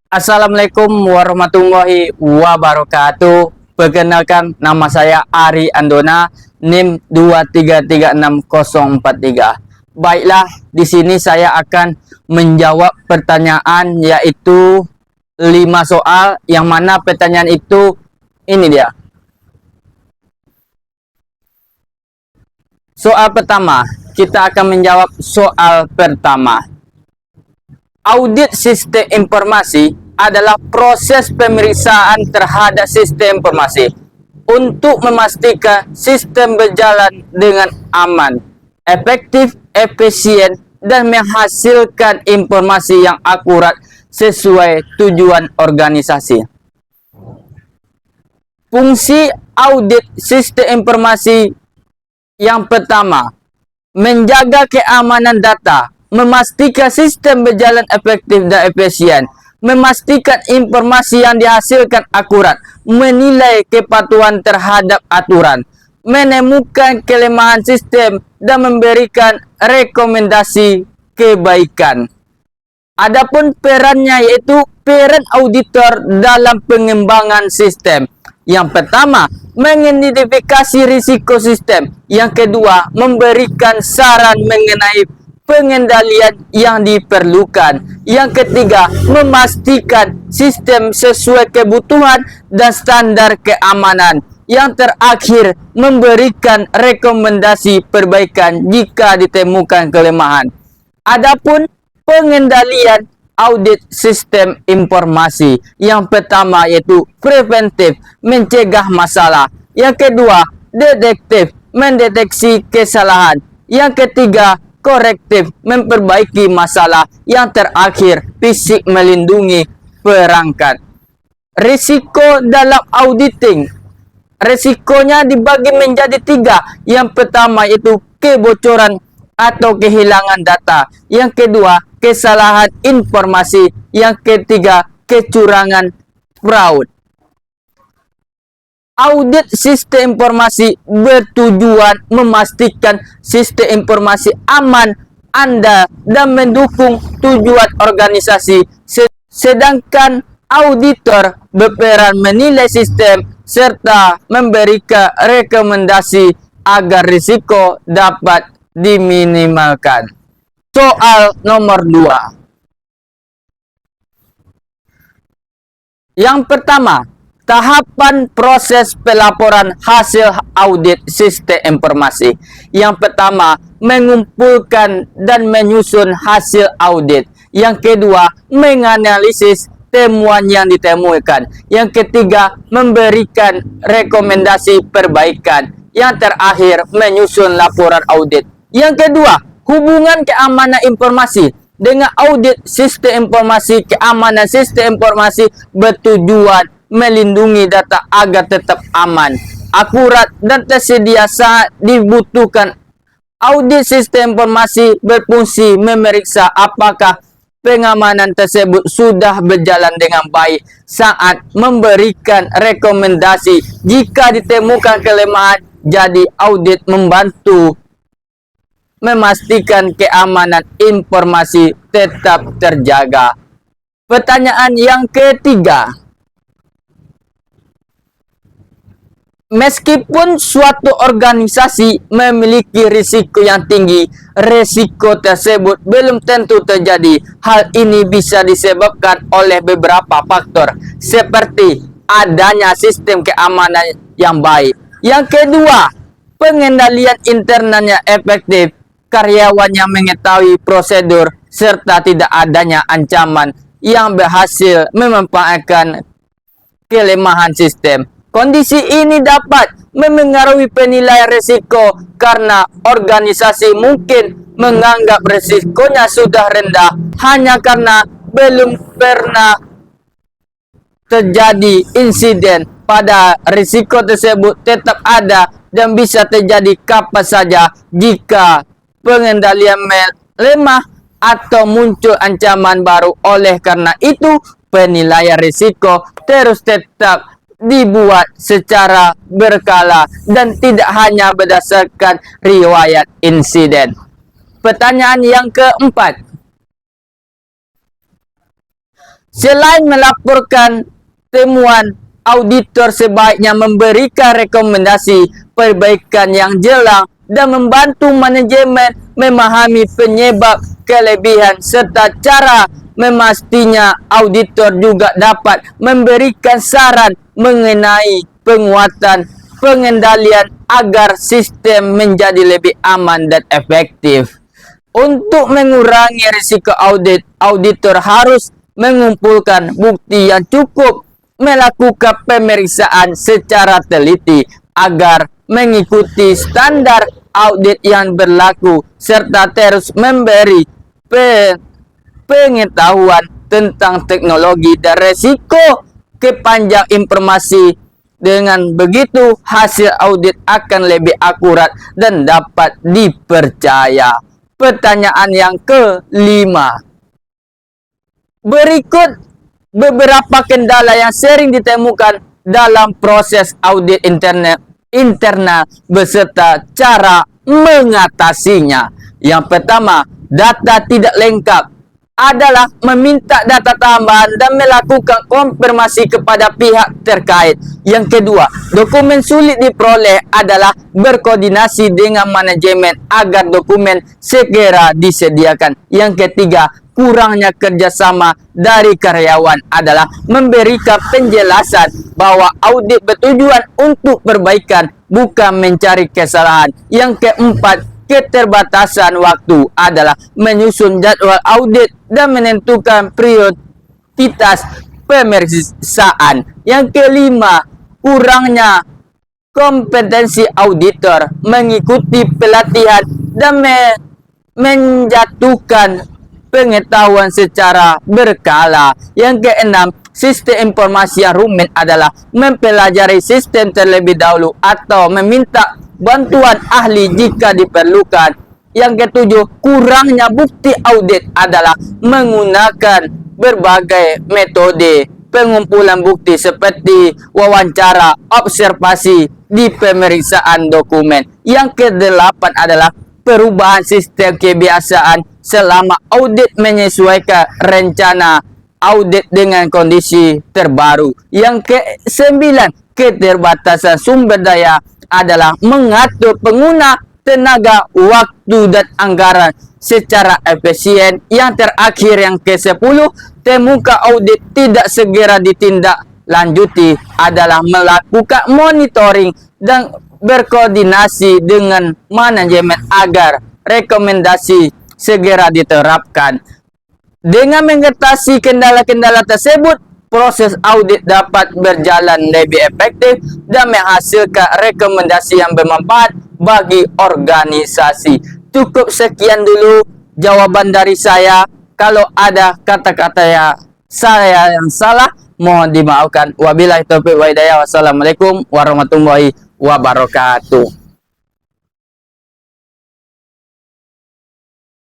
Assalamualaikum warahmatullahi wabarakatuh. Perkenalkan, nama saya Ari Andona, NIM 2336043. Baiklah, di sini saya akan menjawab pertanyaan, yaitu 5 soal, yang mana pertanyaan itu ini dia. Soal pertama, kita akan menjawab soal pertama. Audit sistem informasi adalah proses pemeriksaan terhadap sistem informasi untuk memastikan sistem berjalan dengan aman, efektif, efisien, dan menghasilkan informasi yang akurat sesuai tujuan organisasi. Fungsi audit sistem informasi yang pertama, menjaga keamanan data, memastikan sistem berjalan efektif dan efisien, memastikan informasi yang dihasilkan akurat, menilai kepatuhan terhadap aturan, menemukan kelemahan sistem, dan memberikan rekomendasi kebaikan. Adapun perannya yaitu peran auditor dalam pengembangan sistem. Yang pertama, mengidentifikasi risiko sistem. Yang kedua, memberikan saran mengenai pengendalian yang diperlukan. Yang ketiga, memastikan sistem sesuai kebutuhan dan standar keamanan. Yang terakhir, memberikan rekomendasi perbaikan jika ditemukan kelemahan. Adapun pengendalian audit sistem informasi, yang pertama yaitu preventif, mencegah masalah. Yang kedua, detektif, mendeteksi kesalahan. Yang ketiga, korektif, memperbaiki masalah. Yang terakhir, fisik, melindungi perangkat. Risiko dalam auditing, risikonya dibagi menjadi 3. Yang pertama yaitu kebocoran atau kehilangan data. Yang kedua, kesalahan informasi. Yang ketiga, kecurangan, fraud. Audit sistem informasi bertujuan memastikan sistem informasi aman Anda dan mendukung tujuan organisasi. Sedangkan auditor berperan menilai sistem serta memberikan rekomendasi agar risiko dapat diminimalkan. Soal nomor 2. Yang pertama, tahapan proses pelaporan hasil audit sistem informasi. Yang pertama, mengumpulkan dan menyusun hasil audit. Yang kedua, menganalisis temuan yang ditemukan. Yang ketiga, memberikan rekomendasi perbaikan. Yang terakhir, menyusun laporan audit. Yang kedua, hubungan keamanan informasi. Dengan audit sistem informasi, keamanan sistem informasi bertujuan melindungi data agar tetap aman, akurat, dan tersedia saat dibutuhkan. Audit sistem informasi berfungsi memeriksa apakah pengamanan tersebut sudah berjalan dengan baik saat memberikan rekomendasi jika ditemukan kelemahan. Jadi audit membantu memastikan keamanan informasi tetap terjaga. Pertanyaan yang ketiga. Meskipun suatu organisasi memiliki risiko yang tinggi, risiko tersebut belum tentu terjadi. Hal ini bisa disebabkan oleh beberapa faktor, seperti adanya sistem keamanan yang baik. Yang kedua, pengendalian internalnya efektif, karyawannya mengetahui prosedur, serta tidak adanya ancaman yang berhasil memanfaatkan kelemahan sistem. Kondisi ini dapat memengaruhi penilaian risiko karena organisasi mungkin menganggap risikonya sudah rendah hanya karena belum pernah terjadi insiden. Pada risiko tersebut tetap ada dan bisa terjadi kapan saja jika pengendalian lemah atau muncul ancaman baru. Oleh karena itu, penilaian risiko terus tetap dibuat secara berkala dan tidak hanya berdasarkan riwayat insiden. Pertanyaan yang keempat. Selain melaporkan temuan, auditor sebaiknya memberikan rekomendasi perbaikan yang jelas dan membantu manajemen memahami penyebab kelebihan serta cara memastinya. Auditor juga dapat memberikan saran mengenai penguatan pengendalian agar sistem menjadi lebih aman dan efektif. Untuk mengurangi risiko audit, auditor harus mengumpulkan bukti yang cukup, melakukan pemeriksaan secara teliti agar mengikuti standar audit yang berlaku, serta terus memberi pengetahuan tentang teknologi dan resiko kepanjang informasi. Dengan begitu, hasil audit akan lebih akurat dan dapat dipercaya. Pertanyaan yang kelima. Berikut beberapa kendala yang sering ditemukan dalam proses audit internal beserta cara mengatasinya. Yang pertama, data tidak lengkap adalah meminta data tambahan dan melakukan konfirmasi kepada pihak terkait. Yang kedua, dokumen sulit diperoleh adalah berkoordinasi dengan manajemen agar dokumen segera disediakan. Yang ketiga, kurangnya kerjasama dari karyawan adalah memberikan penjelasan bahwa audit bertujuan untuk perbaikan, bukan mencari kesalahan. Yang keempat, keterbatasan waktu adalah menyusun jadwal audit dan menentukan prioritas pemeriksaan. Yang kelima, kurangnya kompetensi auditor mengikuti pelatihan dan menjatuhkan pengetahuan secara berkala. Yang keenam, sistem informasi yang rumit adalah mempelajari sistem terlebih dahulu atau meminta bantuan ahli jika diperlukan. Yang ketujuh, kurangnya bukti audit adalah menggunakan berbagai metode pengumpulan bukti seperti wawancara, observasi di pemeriksaan dokumen. Yang kedelapan adalah perubahan sistem kebiasaan selama audit menyesuaikan rencana audit dengan kondisi terbaru. Yang kesembilan, keterbatasan sumber daya adalah mengatur pengguna tenaga, waktu, dan anggaran secara efisien. Yang terakhir, yang ke-10, temukan audit tidak segera ditindaklanjuti adalah melakukan monitoring dan berkoordinasi dengan manajemen agar rekomendasi segera diterapkan. Dengan mengatasi kendala-kendala tersebut, proses audit dapat berjalan lebih efektif dan menghasilkan rekomendasi yang bermanfaat bagi organisasi. Cukup sekian dulu jawaban dari saya. Kalau ada kata-kata saya yang salah, mohon dimaafkan. Wabillahi taufiq wa hidayah. Wassalamualaikum warahmatullahi wabarakatuh.